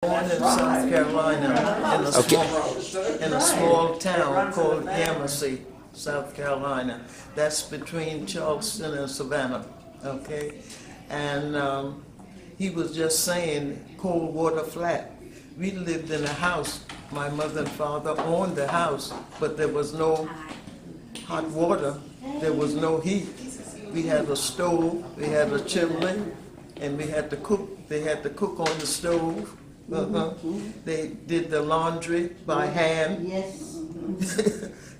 born in South Carolina in a small town called Yamasee, South Carolina. That's between Charleston and Savannah, okay? And he was just saying Coldwater Flat. We lived in a house. My mother and father owned the house, but there was no hot water. There was no heat. We had a stove, we had a chimney, and we had to cook. They had to cook on the stove. They did the laundry by hand. Yes.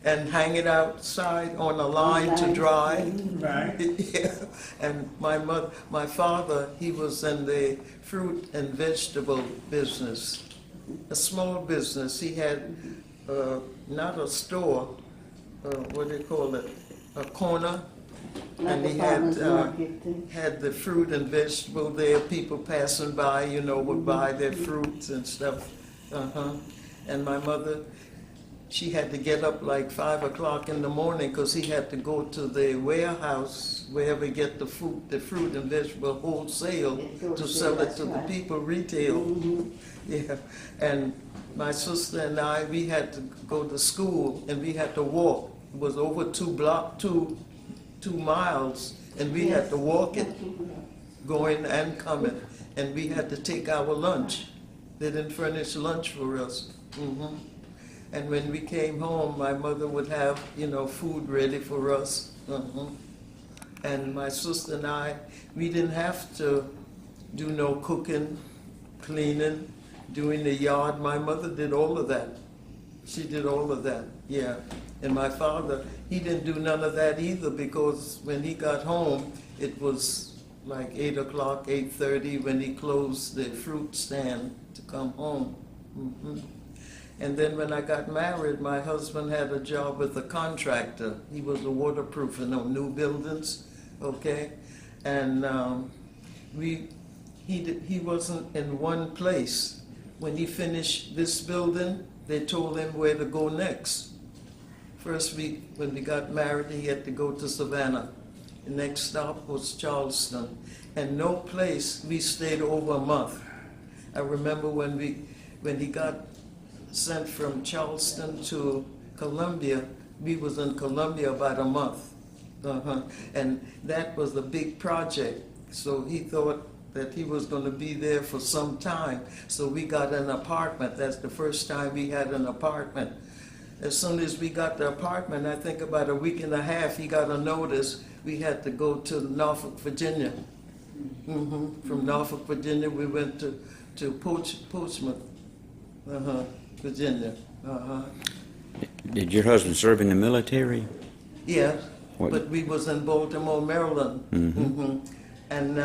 And hang it outside on a line to dry. Right. Yeah. And my father, he was in the fruit and vegetable business, a small business. He had not a store, what do you call it, a corner, and he had the fruit and vegetable there. People passing by, you know, would buy their fruits and stuff. And my mother, she had to get up like 5 o'clock in the morning because he had to go to the warehouse wherever he get the fruit and vegetable wholesale to sell it to the people retail. Yeah, and my sister and I, we had to go to school and we had to walk. It was over 2 miles, and we had to walk it, going and coming, and we had to take our lunch. They didn't furnish lunch for us. And when we came home, my mother would have, you know, food ready for us. And my sister and I, we didn't have to do no cooking, cleaning, doing the yard. My mother did all of that. She did all of that, yeah. And my father, he didn't do none of that either, because when he got home, it was like 8 o'clock, 8:30 when he closed the fruit stand to come home. And then when I got married, my husband had a job with a contractor. He was a waterproofing on new buildings, okay? And he wasn't in one place. When he finished this building, they told him where to go next. First week, when we got married, he had to go to Savannah. The next stop was Charleston. And no place, we stayed over a month. I remember when he got sent from Charleston to Columbia, we was in Columbia about a month. And that was a big project. So he thought that he was going to be there for some time. So we got an apartment. That's the first time we had an apartment. As soon as we got the apartment, I think about a week and a half, he got a notice we had to go to Norfolk, Virginia. From Norfolk, Virginia, we went to Portsmouth, Virginia. Did your husband serve in the military? Yeah, What? but we was in Baltimore, Maryland. And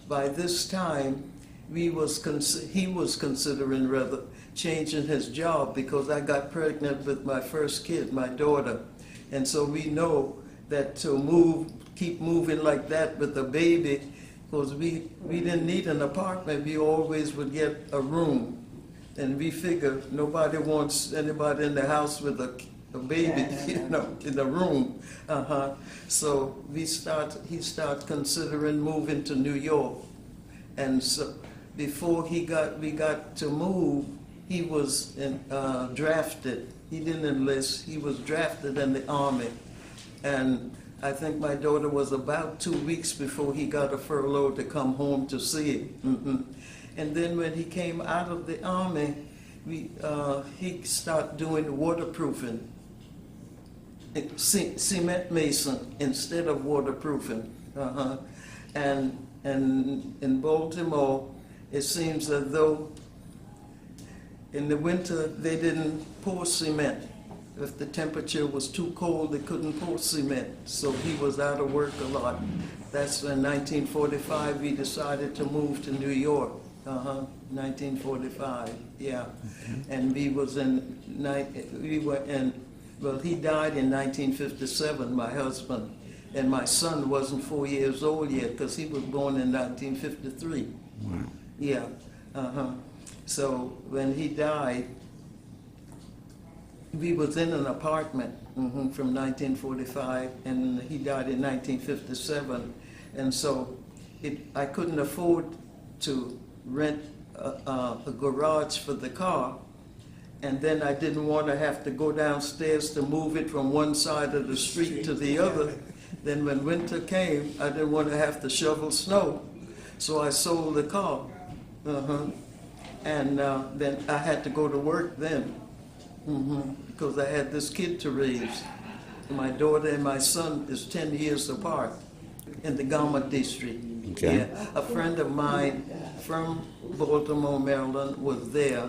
by this time, he was considering rather changing his job, because I got pregnant with my first kid, my daughter. And so we know that to keep moving like that with a baby, because we didn't need an apartment, we always would get a room. And we figured nobody wants anybody in the house with a baby, you know, in the room. So he started considering moving to New York. And so before we got to move, he was drafted. He didn't enlist. He was drafted in the Army. And I think my daughter was about 2 weeks before he got a furlough to come home to see him. And then when he came out of the Army, he started doing waterproofing, cement mason instead of waterproofing. And in Baltimore, it seems as though in the winter they didn't pour cement. If the temperature was too cold, they couldn't pour cement. So he was out of work a lot. That's in 1945 we decided to move to New York. 1945, yeah. And he died in 1957, my husband. And my son wasn't 4 years old yet, because he was born in 1953. Wow. Yeah. So when he died, we was in an apartment from 1945, and he died in 1957. And so I couldn't afford to rent a garage for the car, and then I didn't want to have to go downstairs to move it from one side of the street to the other. Then when winter came, I didn't want to have to shovel snow, so I sold the car. And then I had to go to work then, because I had this kid to raise. My daughter and my son is 10 years apart in the Gama district. Okay. Yeah. A friend of mine from Baltimore, Maryland was there,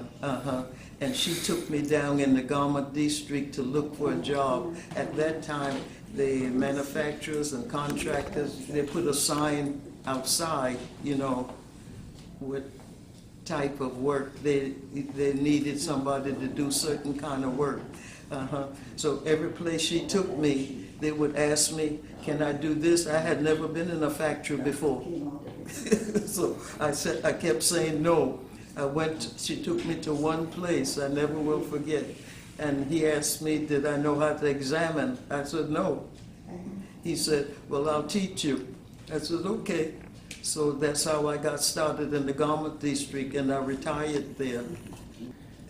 and she took me down in the Gama district to look for a job. At that time, the manufacturers and contractors, they put a sign outside, you know, with type of work. They needed somebody to do certain kind of work. So every place she took me, they would ask me, can I do this? I had never been in a factory before. So I kept saying no. She took me to one place I never will forget. And he asked me, did I know how to examine? I said, no. He said, well, I'll teach you. I said, okay. So that's how I got started in the Gama district, and I retired there.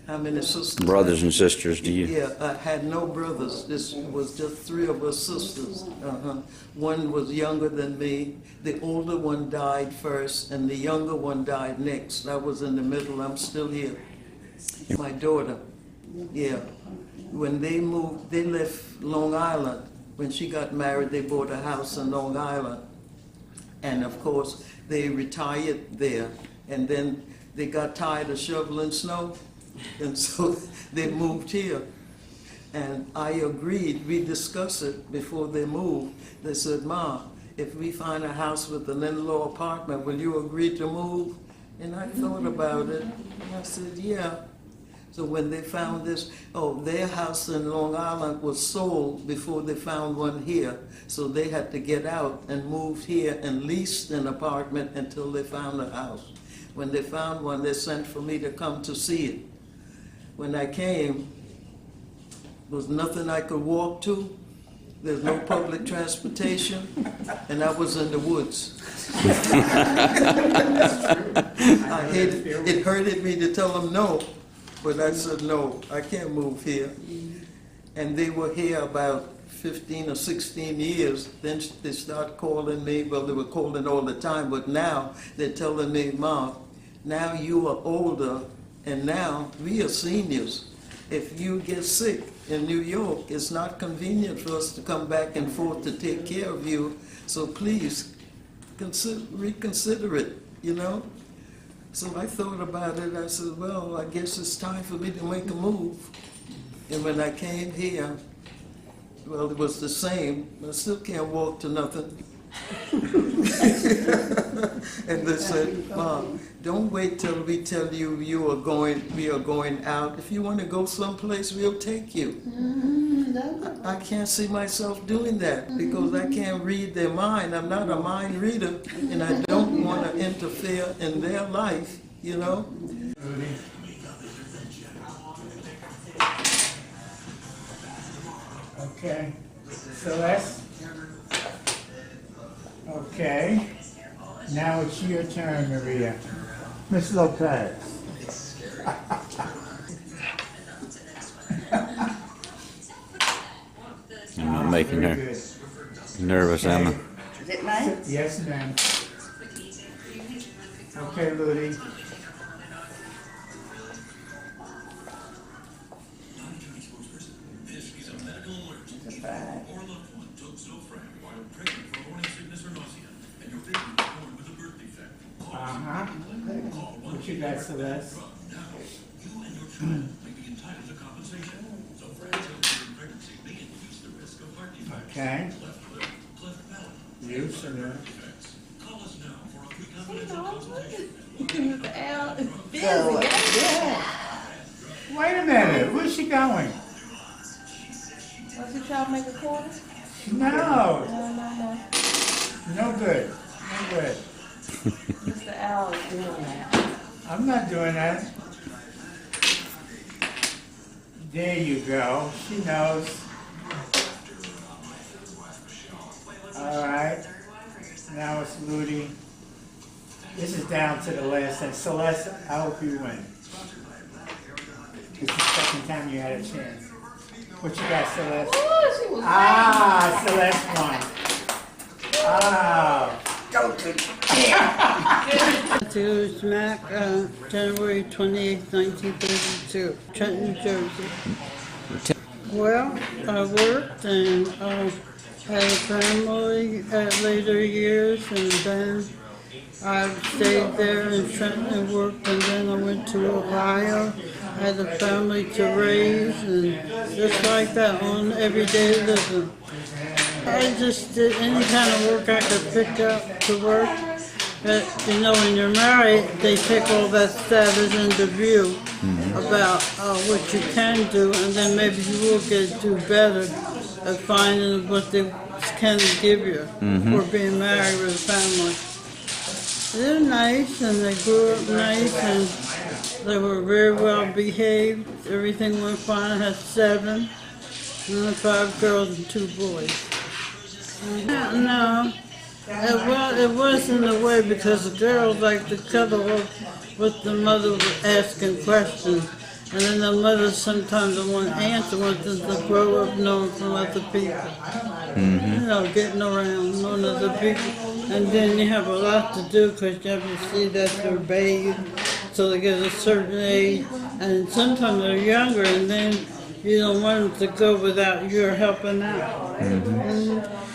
How many sisters? Brothers and sisters, do you? Yeah, I had no brothers. This was just three of us sisters. One was younger than me. The older one died first, and the younger one died next. I was in the middle. I'm still here. My daughter, yeah. When they moved, they left Long Island. When she got married, they bought a house in Long Island. And of course, they retired there. And then they got tired of shoveling snow. And so they moved here. And I agreed, we discussed it before they moved. They said, Ma, if we find a house with an in-law apartment, will you agree to move? And I thought about it. And I said, yeah. So when they found this, their house in Long Island was sold before they found one here. So they had to get out and moved here and leased an apartment until they found a house. When they found one, they sent for me to come to see it. When I came, there was nothing I could walk to. There's no public transportation, and I was in the woods. It hurted me to tell them no, but I said, no, I can't move here. And they were here about 15 or 16 years. Then they start calling me. Well, they were calling all the time, but now they're telling me, Mom, now you are older, and now we are seniors. If you get sick in New York, it's not convenient for us to come back and forth to take care of you. So please reconsider it, you know? So I thought about it. I said, well, I guess it's time for me to make a move. And when I came here, well, it was the same. I still can't walk to nothing. And they said, Mom, don't wait till we tell you we are going out. If you want to go someplace, we'll take you. I can't see myself doing that because I can't read their mind. I'm not a mind reader, and I don't want to interfere in their life, you know? Okay, Celeste? Okay, now it's your turn, Maria. Miss Lopez. I'm not making her Very good. nervous, am I? Okay. Is it mine? Yes, ma'am. Okay, Ludi. Uh-huh. What you got, Celeste? Okay. You, Celeste. Al is busy. So, wait a minute, where's she going? Was he trying to make a quarter? No, No. no good, no good. Mr. Al is doing that. I'm not doing that. There you go, she knows. All right, now it's Ludi. This is down to the last thing. Celeste, I hope you win. It's the second time you had a chance. What you got, Celeste? Oh, she was Celeste won. Go to To Smack, January 28th, 1932, Trenton, New Jersey. Well, I worked and had a family at later years, and then I stayed there in Trenton and worked, and then I went to Ohio. I had a family to raise, and just like that, on everyday living. I just did any kind of work I could pick up to work. But, you know, when you're married, they take all that status into view about what you can do, and then maybe you will do better at finding what they can give you for being married with a family. They're nice, and they grew up nice, and they were very well behaved. Everything went fine. I had 7, and 5 girls and 2 boys. No. It was in a way because the girls like to cuddle up with the mother was asking questions. And then the mother sometimes the one answer wants them to grow up knowing from other people. You know, getting around, knowing other people. And then you have a lot to do because you have to see that they're bathed so they get a certain age. And sometimes they're younger and then you don't want them to go without your helping out. And,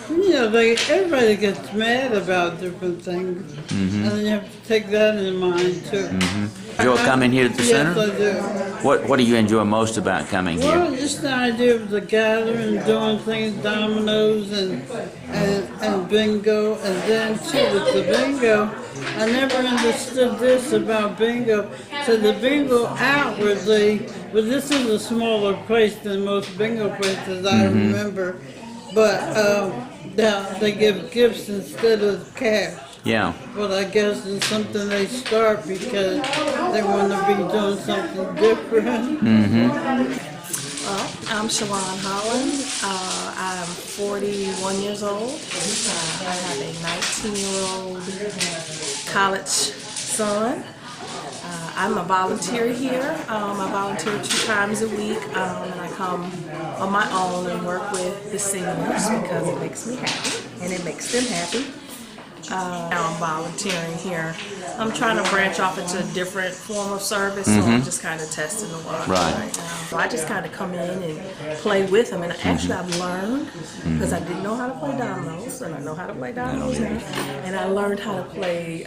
you know, everybody gets mad about different things, and then you have to take that in mind too. Enjoy coming here at the center? Yes, I do. What do you enjoy most about coming Well, here? just the idea of the gathering, doing things, dominoes and bingo, and then too with the bingo, I never understood this about bingo. So the bingo outwardly, well, this is a smaller place than most bingo places I remember, but they give gifts instead of cash. Yeah. But I guess it's something they start because they want to be doing something different. Well, I'm Shawan Holland. I'm 41 years old. I have a 19-year-old college son. I'm a volunteer here. I volunteer 2 times a week, and I come on my own and work with the seniors because it makes me happy and it makes them happy. Now I'm volunteering here. I'm trying to branch off into a different form of service, so I'm just kind of testing the water right now. So I just kind of come in and play with them, and actually I've learned, because I didn't know how to play dominoes, and I know how to play dominoes now, and I learned how to play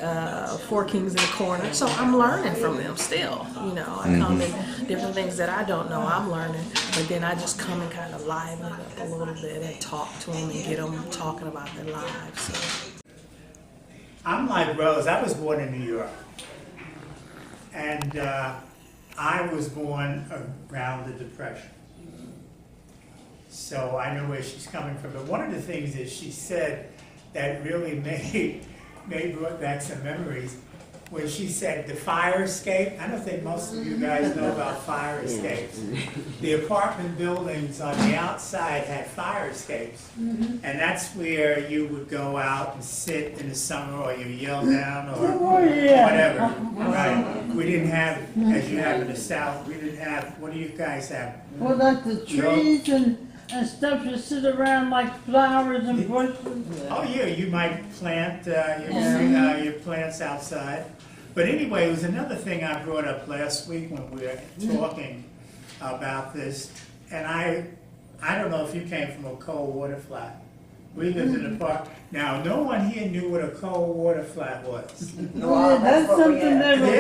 4 Kings in the Corner, so I'm learning from them still. You know, I come in different things that I don't know, I'm learning, but then I just come and kind of liven it up a little bit and talk to them and get them talking about their lives. So. I'm like Rose. I was born in New York, and I was born around the Depression, so I know where she's coming from. But one of the things that she said that really brought back some memories when she said the fire escape. I don't think most of you guys know about fire escapes. The apartment buildings on the outside had fire escapes, and that's where you would go out and sit in the summer, or you yell down, or whatever. Right? We didn't have, as you have in the South, we didn't have. What do you guys have? Well, like the trees and stuff you sit around like flowers and bushes. Oh yeah, you might plant your plants outside. But anyway, it was another thing I brought up last week when we were talking about this, and I don't know if you came from a cold water flat. We lived in a park. Now, no one here knew what a cold water flat was. No, that's something that we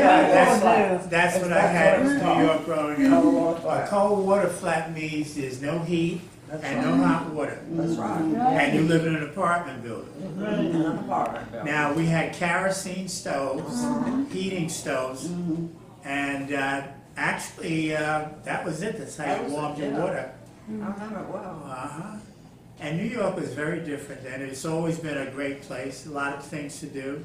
That's what I had in New York growing up. A cold water flat means there's no heat and no hot water. That's right. And you live in an apartment building. Now, we had kerosene stoves, heating stoves, and actually, that was it. That's how you warmed your water. I remember well. And New York was very different then. It's always been a great place, a lot of things to do,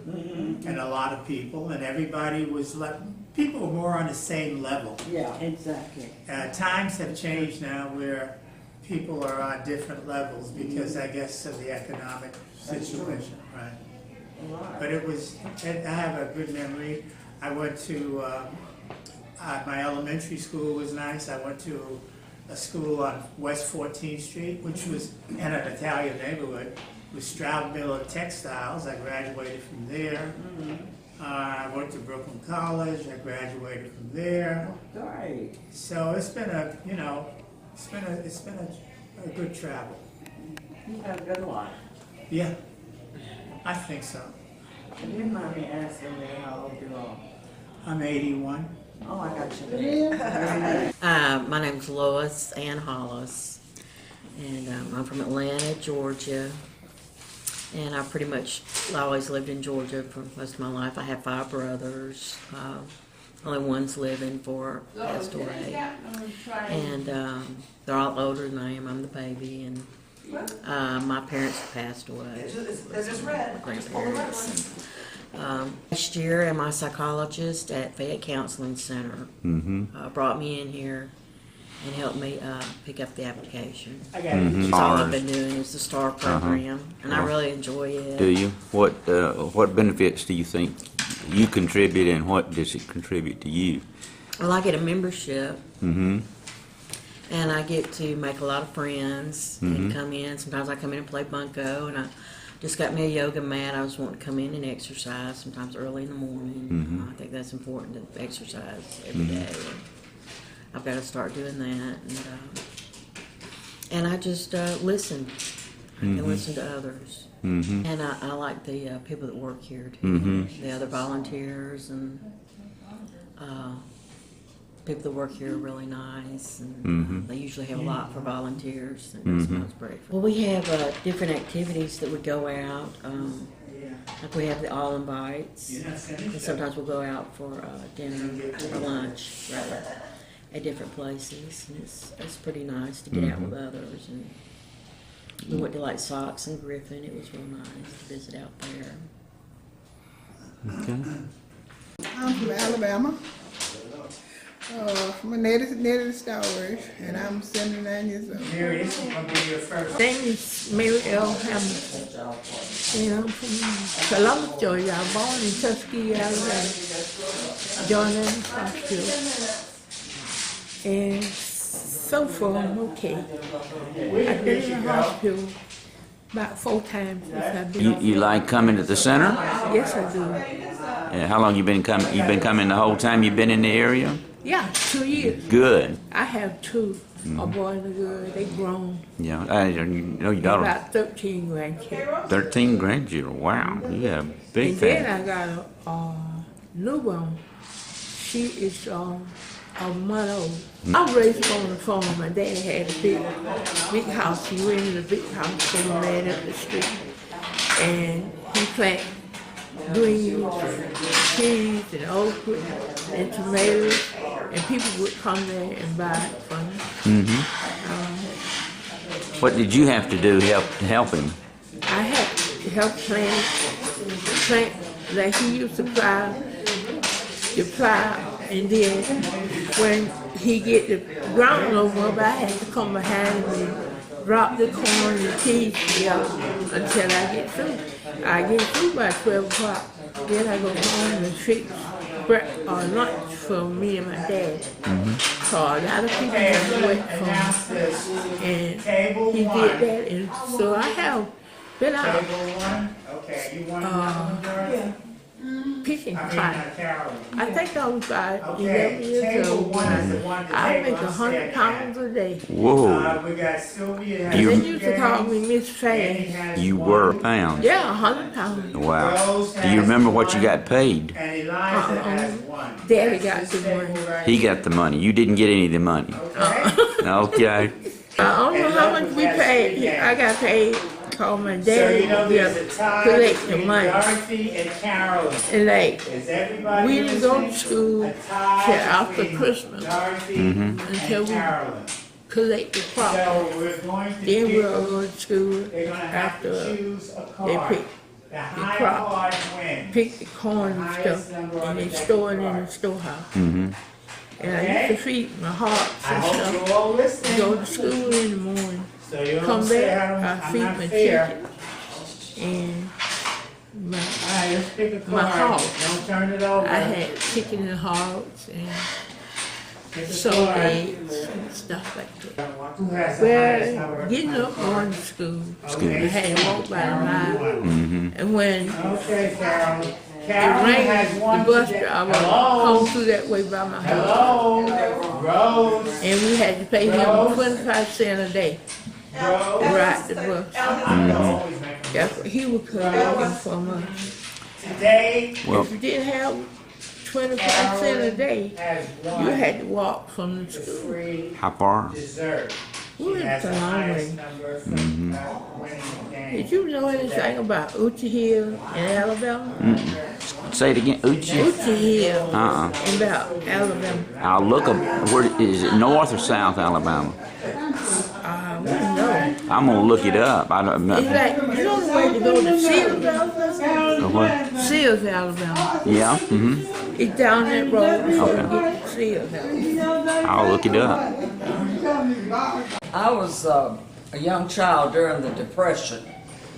and a lot of people, and everybody was like, people were more on the same level. Yeah, exactly. Times have changed now where people are on different levels because I guess of the economic situation, right? But it was, I have a good memory. I went to, my elementary school was nice. I went to a school on West 14th Street, which was in an Italian neighborhood, with Stroud Miller Textiles. I graduated from there. I went to Brooklyn College. I graduated from there. Great. So it's been a, you know, it's been a good travel. You have a good life. Yeah, I think so. And you mind me asking me how old you are? I'm 81. Oh, I got you. My name's Lois Ann Hollis, and I'm from Atlanta, Georgia. And I pretty much always lived in Georgia for most of my life. I have 5 brothers. Only one's living, 4 passed away. And they're all older than I am. I'm the baby, and my parents passed away. My grandparents. Last year, my psychologist at Fayette Counseling Center brought me in here and helped me pick up the application. I got it. That's all I've been doing is the STAR program, and I really enjoy it. Do you? What benefits do you think you contribute, and what does it contribute to you? Well, I get a membership, Mm-hmm. and I get to make a lot of friends and come in. Sometimes I come in and play bunco, and I just got me a yoga mat. I was wanting to come in and exercise, sometimes early in the morning. I think that's important to exercise every day. I've got to start doing that. And I just listen. I can listen to others. And I like the people that work here, too. The other volunteers and people that work here are really nice. And they usually have a lot for volunteers. And that's what I was grateful. Well, we have different activities that would go out. Like we have the All Invites. And sometimes we'll go out for dinner or lunch, rather, at different places. And it's pretty nice to get out with others. And we went to like Sox and Griffin. It was real nice to visit out there. Okay. I'm from Alabama. I'm a native Stowers, and I'm 79 years old. Mary, this is going to be your first. name is Mary L. Hamilton, and I'm from Columbus, Georgia. I was born in Tuskegee, Alabama, John Adams Hospital. And so far, I'm okay. I've been in the hospital about 4 times since I've been. You like coming to the center? Yes, I do. And how long you been coming? You've been coming the whole time you've been in the area? Yeah, 2 years. Good. I have 2. A boy and a girl. They grown. Yeah. You know your daughter. About 13 grandkids. 13 grandchildren. Wow. You have a big And family. then I got a newborn. She is a month old. I was raised on the farm. My daddy had a big house. He rented a big house for a man up the street. And he planted greens, peas, and okra, and tomatoes. And people would come there and buy it from him. What did you have to do to help him? I had to help plant like he used to plow, and then when he get the ground over, I had to come behind him and drop the corn and peas together until I get through. I get through by 12 o'clock. Then I go home and fix lunch for me and my dad. So a lot of people have wait for him, and he did that, and so I have been out picking cotton. I think I was about 11 years old when I make 100 pounds a day. Whoa. We got Sylvia. And they used to call me Miss Fast. You were a pound. Yeah, 100 pounds. Wow. Do you remember what you got paid? And Eliza has 1. Daddy got the money. He got the money. You didn't get any of the money. Okay. I don't know how much we paid. I got paid. Called my So daddy you know there's a tie collect the between money. Dorothy and Carolyn. And like, Is everybody we didn't go to listening? school A tie till after between Christmas Dorothy until and we Carolyn. collect the crop. So we're going to Then we'll choose, go to school they're gonna have after to choose a they card. pick The high crop. card wins. pick the corn and stuff, and they store it in the storehouse. And I used to feed my hogs I and hope stuff. you're all listening. Go to school in the morning, So you don't come say back, I I'm feed not my fair. chicken, and All right, let's pick a My card. house. Don't turn it over. I had chicken and hogs and Pick a sold card. eggs and stuff like that. Who has the highest Well, number? getting up going to school, I Okay. had to walk by the mile. And when Okay, Carol. it Carol has rained, one the bus today. driver Hello? come through that way by my house. Hello? Rose? And we had to pay him 25 cents a day to Rose? ride the bus. Always make a That's what he was collecting from us. Today Well, If you didn't have 25 cents a day, has you one had to walk from the the school. free how far? dessert. She Ooh, has it's a the long highest way. number from winning the game. Did you know anything about Uchi Hill in Alabama? Say it again, Uchi? Uchi Hill Uh-uh. in about Alabama. I'll look up, where, is it north or south Alabama? No. I'm gonna look it up. I don't It's know. like, you know the way to go to Seals, Alabama? What? Seals, Alabama. Yeah, mm-hmm. It's down that road before you Okay. get to Seals, Alabama. I'll look it up. I was a young child during the Depression,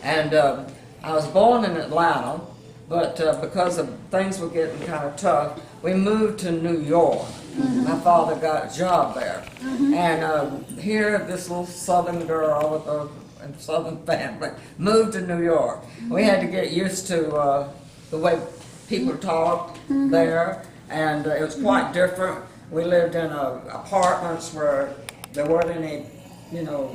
and I was born in Atlanta, but because of things were getting kind of tough, we moved to New York. My father got a job there, and here this little Southern girl with a Southern family moved to New York. We had to get used to the way people talked there, and it was quite different. We lived in apartments where there weren't any, you know,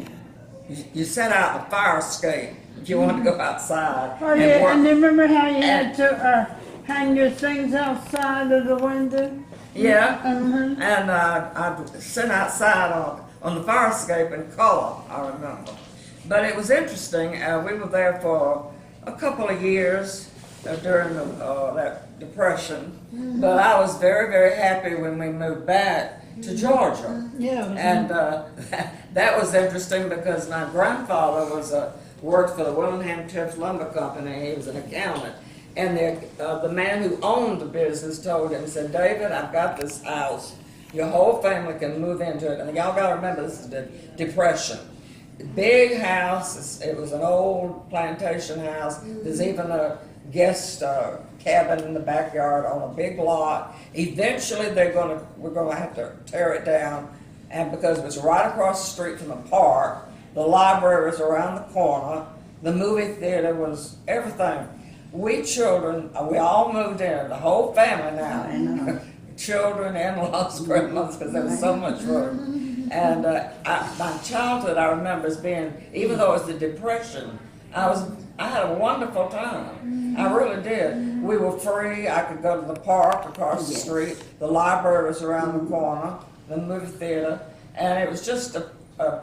you set out a fire escape if you wanted to go outside. Oh, yeah, work. and remember how you had to hang your things outside of the window? Yeah, Mhm. and I'd sit outside on the fire escape in color, I remember. But it was interesting. We were there for a couple of years during that Depression. But I was very, very happy when we moved back to Georgia. Yeah. And that was interesting because my grandfather worked for the Willingham Tips Lumber Company. He was an accountant. And the man who owned the business told him, said, David, I've got this house. Your whole family can move into it. And y'all got to remember, this is the Depression. Big house. It was an old plantation house. There's even a guest cabin in the backyard on a big lot. Eventually, we're gonna have to tear it down, and because it's right across the street from the park, the library was around the corner, the movie theater was everything. We children, we all moved in, the whole family now, children, in-laws, grandmothers, because there was so much room. And my childhood, I remember as being, even though it was the Depression, I had a wonderful time. I really did. We were free. I could go to the park across the street. The library was around the corner, the movie theater, and it was just a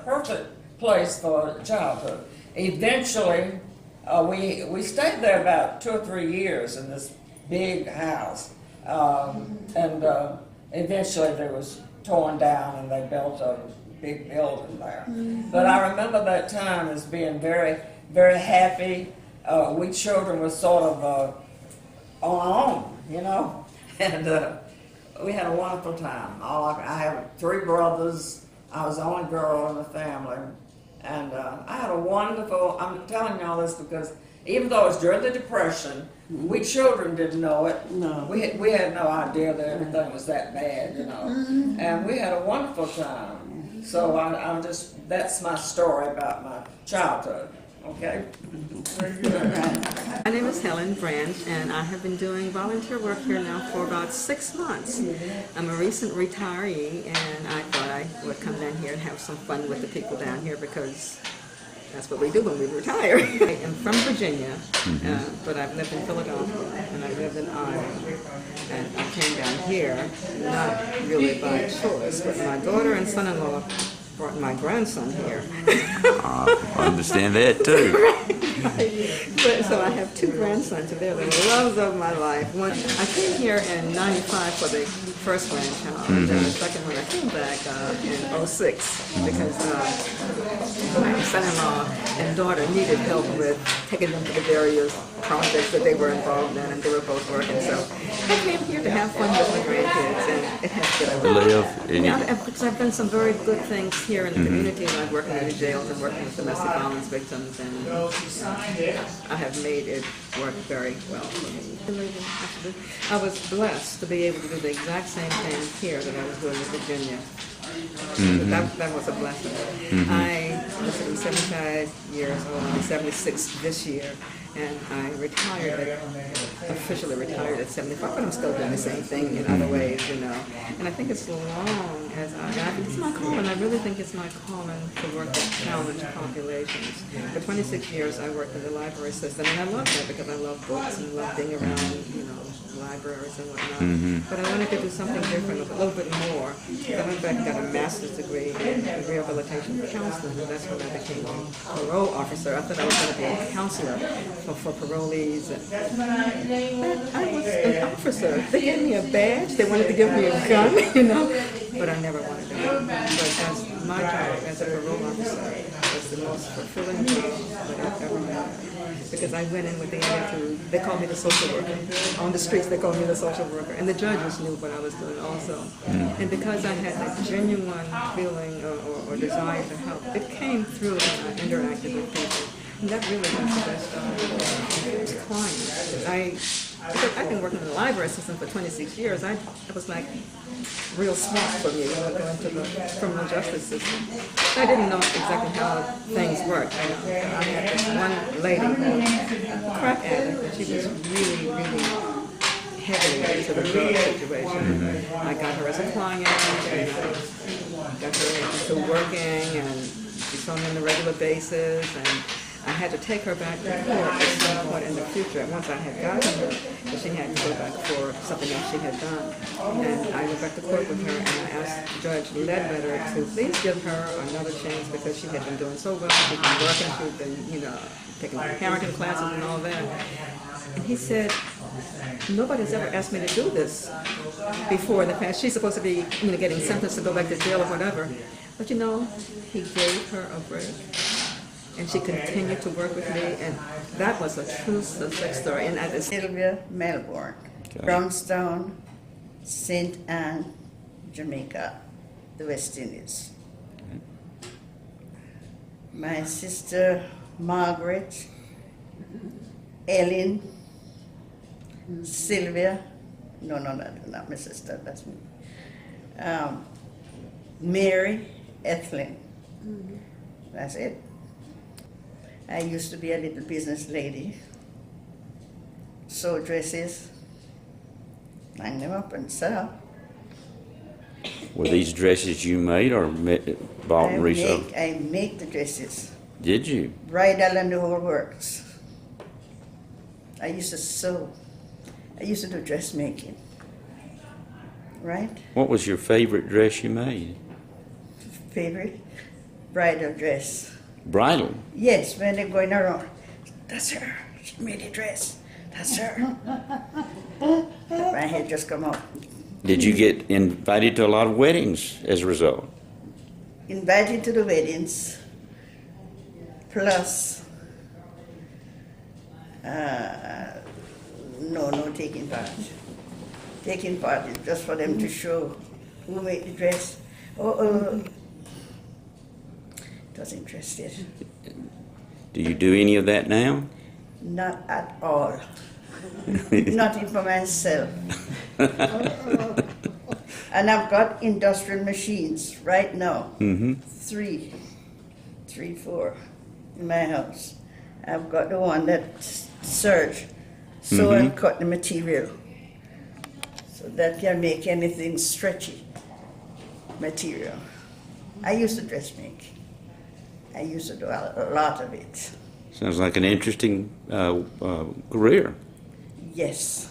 perfect place for childhood. Eventually, we stayed there about 2 or 3 years in this big house, and eventually it was torn down and they built a big building there. But I remember that time as being very, very happy. We children were sort of on our own, you know, and we had a wonderful time. I have 3 brothers. I was the only girl in the family, and I had a wonderful. I'm telling you all this because even though it was during the Depression, we children didn't know it. No. We had no idea that everything was that bad, you know, and we had a wonderful time. So I'm just, that's my story about my childhood. Okay. My name is Helen Brandt, and I have been doing volunteer work here now for about 6 months. I'm a recent retiree, and I thought I would come down here and have some fun with the people down here because that's what we do when we retire. I am from Virginia, but I've lived in Philadelphia, and I lived in Iowa. And I came down here, not really by choice, but my daughter and son-in-law brought my grandson here. I understand that too. But, so I have 2 grandsons, and they're the loves of my life. One, I came here in '95 for the first grandchild, and then the second one I came back in '06 because my son-in-law and daughter needed help with taking them to the various projects that they were involved in, and they were both working. So I came here to have fun with my grandkids, and It has been to live? And Yeah, because I've done some very good things here in the community, like working in the jails and working with domestic violence victims, and I have made it work very well for me. I was blessed to be able to do the exact same thing here that I was doing in Virginia. That was a blessing. I was 75 years old, I'm 76 this year, and I officially retired at 75, but I'm still doing the same thing in other ways, you know. And I think as long as I think it's my calling, I really think it's my calling to work with challenged populations. For 26 years, I worked in the library system, and I love that because I love books and love being around, you know, libraries and whatnot. But I wanted to do something different, a little bit more. So I went back and got a master's degree in rehabilitation counseling, and that's when I became a parole officer. I thought I was going to be a counselor for parolees. I was an officer. They gave me a badge. They wanted to give me a gun, you know, but I never wanted to. But as my job as a parole officer was the most fulfilling job that I've ever had. Because I went in with the attitude, they called me the social worker. On the streets, they called me the social worker. And the judges knew what I was doing also. And because I had that genuine feeling or desire to help, it came through when I interacted with people. And that really was the best job with clients. I've been working in the library system for 26 years. It was like real smart for me, you know, going to the criminal justice system. I didn't know exactly how things worked. I had this one lady, a crack addict, and she was really, really heavily into the drug situation. I got her as a client, and I got her into working, and she saw me on a regular basis, and I had to take her back to court at some point in the future. Once I had gotten her, but she had to go back for something else she had done. And I went back to court with her, and I asked Judge Ledbetter to please give her another chance because she had been doing so well. She'd been working, she'd been, you know, taking parenting classes and all that. And he said, nobody's ever asked me to do this before in the past. She's supposed to be, you know, getting sentenced to go back to jail or whatever. But you know, he gave her a break. And she continued to work with me, and that was a true success story. And that is Sylvia Melbourne, Brownstown, St. Anne, Jamaica, the West Indies. My sister Margaret, Ellen, Sylvia, no, not my sister, that's me. Mary, Ethelyn, that's it. I used to be a little business lady, sew dresses, hang them up and sell. Were these dresses you made or bought and resold? I make the dresses. Did you? Bridal and the whole works. I used to sew. I used to do dressmaking. Right? What was your favorite dress you made? Favorite? Bridal dress. Bridal? Yes, when they're going around. That's her. She made a dress. That's her. My head just come out. Did you get invited to a lot of weddings as a result? Invited to the weddings, plus no taking part. Taking part is just for them to show who made the dress. It was interested. Do you do any of that now? Not at all. Not even for myself. And I've got industrial machines right now. Three, four in my house. I've got the one that serge, sew and cut the material. So that can make anything stretchy material. I used to dressmake. I used to do a lot of it. Sounds like an interesting career. Yes.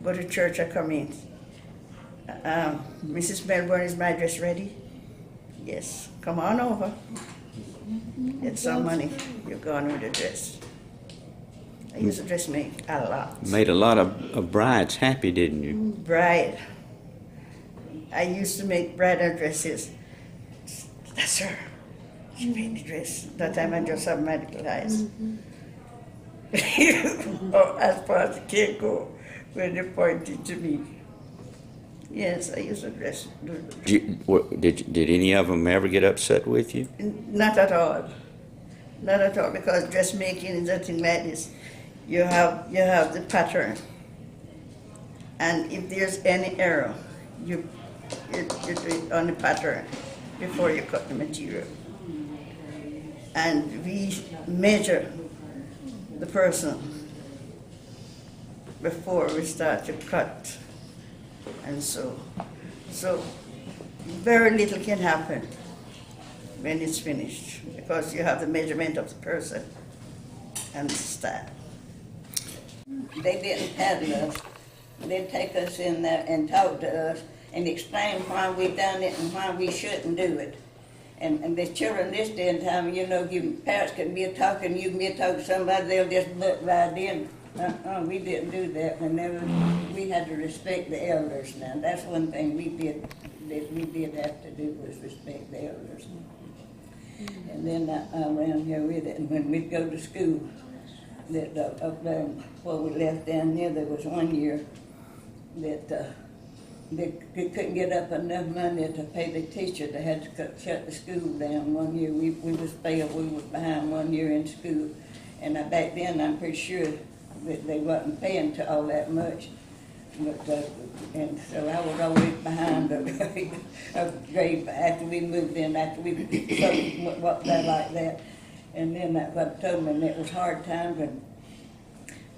Go to church, I come in. Mrs. Melbourne, is my dress ready? Yes. Come on over. Get some money. You're going with the dress. I used to dressmake a lot. Made a lot of brides happy, didn't you? Bride. I used to make bridal dresses. That's her. She made the dress. That time I just have medical eyes. As far as the cake go, when they pointed to me. Yes, I used to dress. Did any of them ever get upset with you? Not at all. Not at all, because dressmaking is nothing like this. You have the pattern. And if there's any error, you do it on the pattern before you cut the material. And we measure the person before we start to cut. And so very little can happen when it's finished, because you have the measurement of the person and the style. They didn't paddle us. They'd take us in there and talk to us and explain why we done it and why we shouldn't do it. And the children this day and time, you know, you parents can be talking, you can be talking to somebody, they'll just butt right in. We didn't do that. We had to respect the elders now. That's one thing we did have to do, was respect the elders. And then around here with it, and when we'd go to school, that up there where we left down there, there was one year that they couldn't get up enough money to pay the teacher. They had to shut the school down one year. We was failed. We was behind 1 year in school, and back then I'm pretty sure that they wasn't paying to all that much. But and so I was always behind a grade after we moved in, after we walked there like that. And then that what told me, and it was hard times, and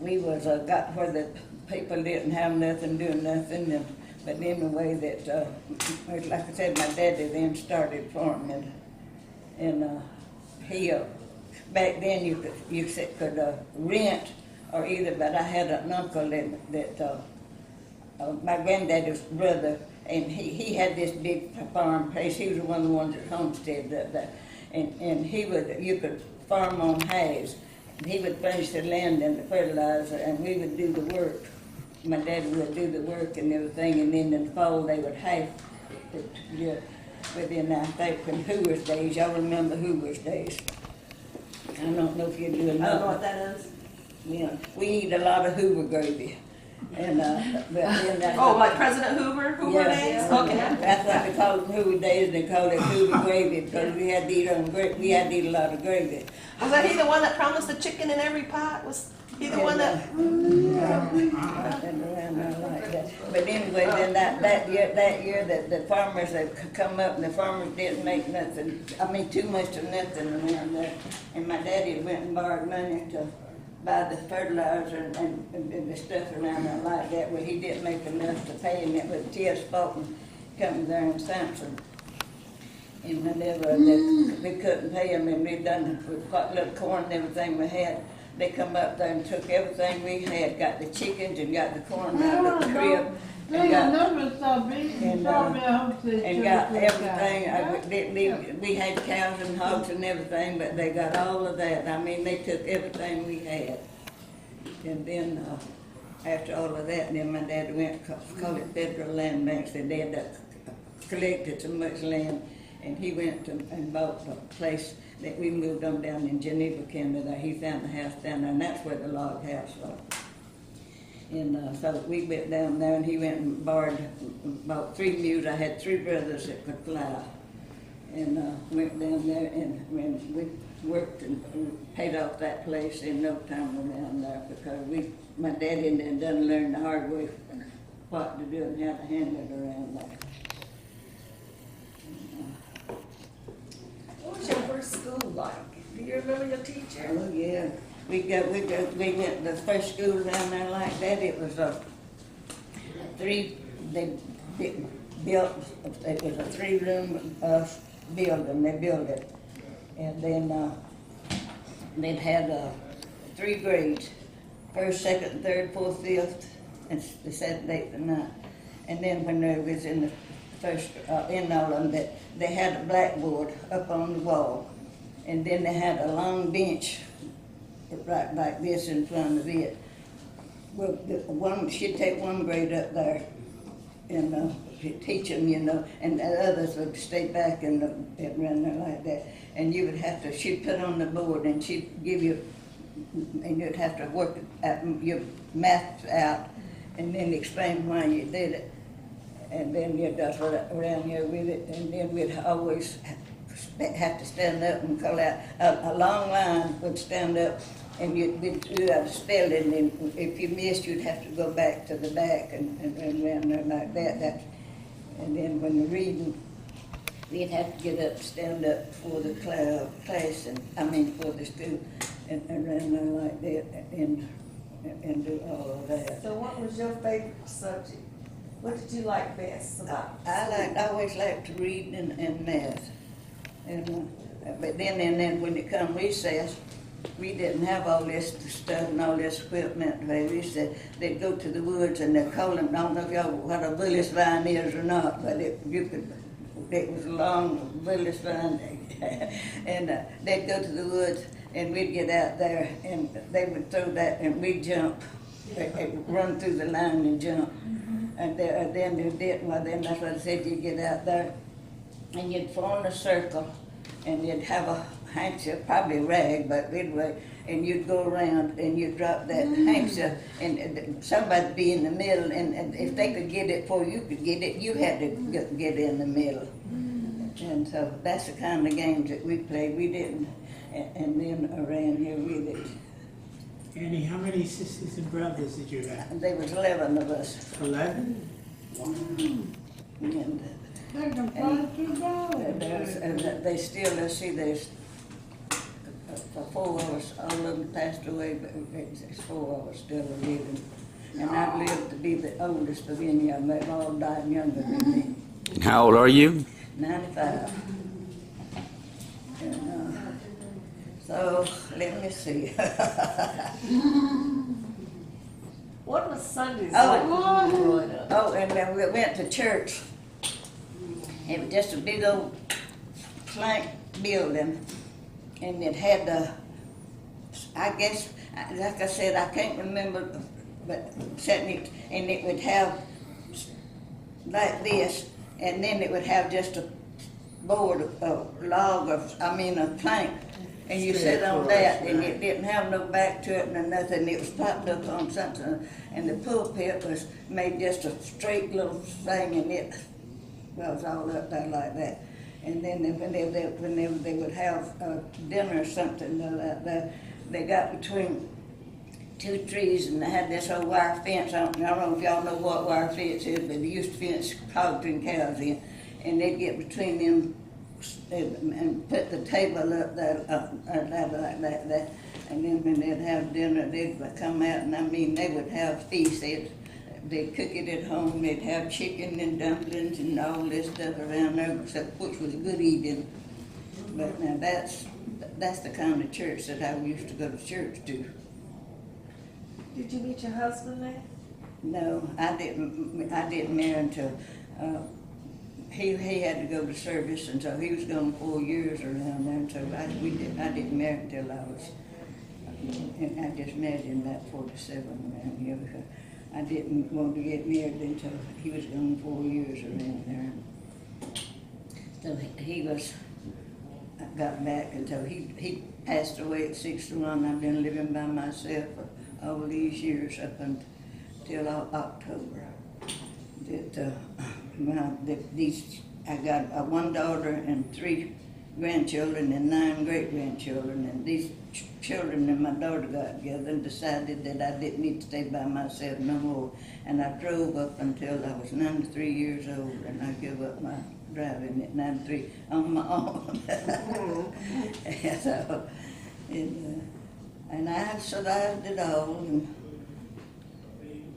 we was got where the people didn't have nothing, doing nothing. And, but anyway, that like I said, my daddy then started farming, and he back then you could rent or either. But I had an uncle that my granddaddy's brother, and he had this big farm place. He was one of the ones that homesteaded up there. And you could farm on halves. He would furnish the land and the fertilizer, and we would do the work. My dad would do the work and everything, and then in the fall they would have it. But then I think from Hoover's days, y'all remember Hoover's days. I don't know if you do enough. I don't know what that is. Yeah, we eat a lot of Hoover gravy. And but then Oh, like President Hoover days? Okay. That's why they call it Hoover days. They call it Hoover gravy, because we had to eat a lot of gravy. Was that he the one that promised the chicken in every pot? Was he the one that? But anyway, then that year that the farmers had come up, and the farmers didn't make nothing. I mean, too much of nothing around there. And my daddy went and borrowed money to buy the fertilizer and the stuff around there like that. Well, he didn't make enough to pay, and it was T.S. Fulton coming there in Sampson. And whenever they couldn't pay him, and we'd done with what little corn and everything we had, they come up there and took everything we had, got the chickens and got the corn out of the crib. And got everything. We had cows and hogs and everything, but they got all of that. I mean, they took everything we had. And then after all of that, then my dad went, called it Federal Land Banks. They had collected so much land, and he went and bought a place that we moved on down in Geneva, Canada. He found the house down there, and that's where the log house was. And so we went down there, and he went and bought 3 mules. I had 3 brothers that could fly, and went down there, and we worked and paid off that place in no time around there, because my daddy had done learn the hard way what to do and how to handle it around there. What was your first school like? Do you remember your teacher? Oh yeah. We went the first school down there like that. It was they built, it was a 3-room building. They built it, and then they'd had 3 grades: 1st, 2nd, 3rd, 4th, 5th, and the 7th, 8th, and 9th. And then when they was in the first in all of them, they had a blackboard up on the wall, and then they had a long bench right like this in front of it. Well, she'd take 1 grade up there and teach them, you know, and the others would stay back and run there like that. And you would have to, she'd put on the board, and she'd give you, and you'd have to work your math out and then explain why you did it. and then you'd just around here with it, and then we'd always have to stand up and call out. A long line would stand up, and you'd do a spelling, and if you missed, you'd have to go back to the back and around there like that. And then when the reading, we'd have to get up, stand up for the class, for the school, and around there like that, and do all of that. So what was your favorite subject? What did you like best about? I always liked to read and math. But then when it come recess, we didn't have all this stuff and all this equipment. They'd go to the woods and they'd call them, I don't know if y'all what a bullis vine is or not, but it was a long bullis vine. And they'd go to the woods and we'd get out there and they would throw that and we'd jump, run through the line and jump. And then they did, well then that's what I said, you'd get out there and you'd form a circle and you'd have a handkerchief, probably a rag, but anyway, and you'd go around and you'd drop that handkerchief and somebody'd be in the middle, and if they could get it before you could get it, you had to get in the middle. And so that's the kind of games that we played. We didn't, and then around here with it. Annie, how many sisters and brothers did you have? And there was 11 of us. 11? And they still, let's see, there's 4 of us, all of them passed away, but there's 4 of us still living. And I've lived to be the oldest of any of them. They've all died younger than me. How old are you? 95. And, so, let me see. What was Sundays like when you were growing up? Oh, and then we went to church. It was just a big old plank building, and it had I guess, like I said, I can't remember, but and it would have like this, and then it would have just a board, a plank, and you sit on that, and it didn't have no back to it and nothing. It was propped up on something, and the pulpit was made just a straight little thing, and it was all up there like that. And then when they would have dinner or something like that, they got between 2 trees, and they had this old wire fence. I don't know if y'all know what wire fence is, but they used to fence hogs and cows in. And they'd get between them and put the table up there like that. And then when they'd have dinner, they'd come out, and they would have feast. They'd cook it at home. They'd have chicken and dumplings and all this stuff around there, which was good eating. But now that's the kind of church that I used to go to church to. Did you meet your husband there? No, I didn't marry until he had to go to service, and so he was gone 4 years around there. And so I didn't marry until I was, and I just married in about 47 around here. Because I didn't want to get married until he was gone 4 years around there. So I got back until he passed away at 61. I've been living by myself for all these years up until October. I got 1 daughter and 3 grandchildren and 9 great-grandchildren, and these children and my daughter got together and decided that I didn't need to stay by myself no more. And I drove up until I was 93 years old, and I gave up my driving at 93 on my own. So, and I survived it all.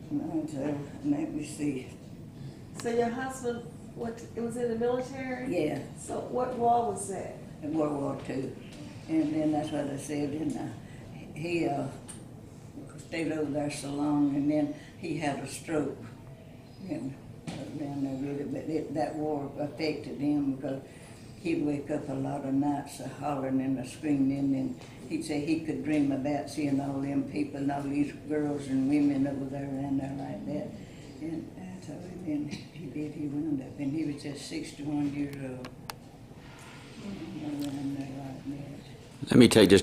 And so, let me see. So your husband, it was in the military? Yeah. So what war was that? In World War II. And then that's what I said, and he stayed over there so long, and then he had a stroke. And down there with it, but that war affected him because he'd wake up a lot of nights hollering and screaming, and he'd say he could dream about seeing all them people and all these girls and women over there around there like that. And so then he wound up, and he was just 61 years old. Let me take just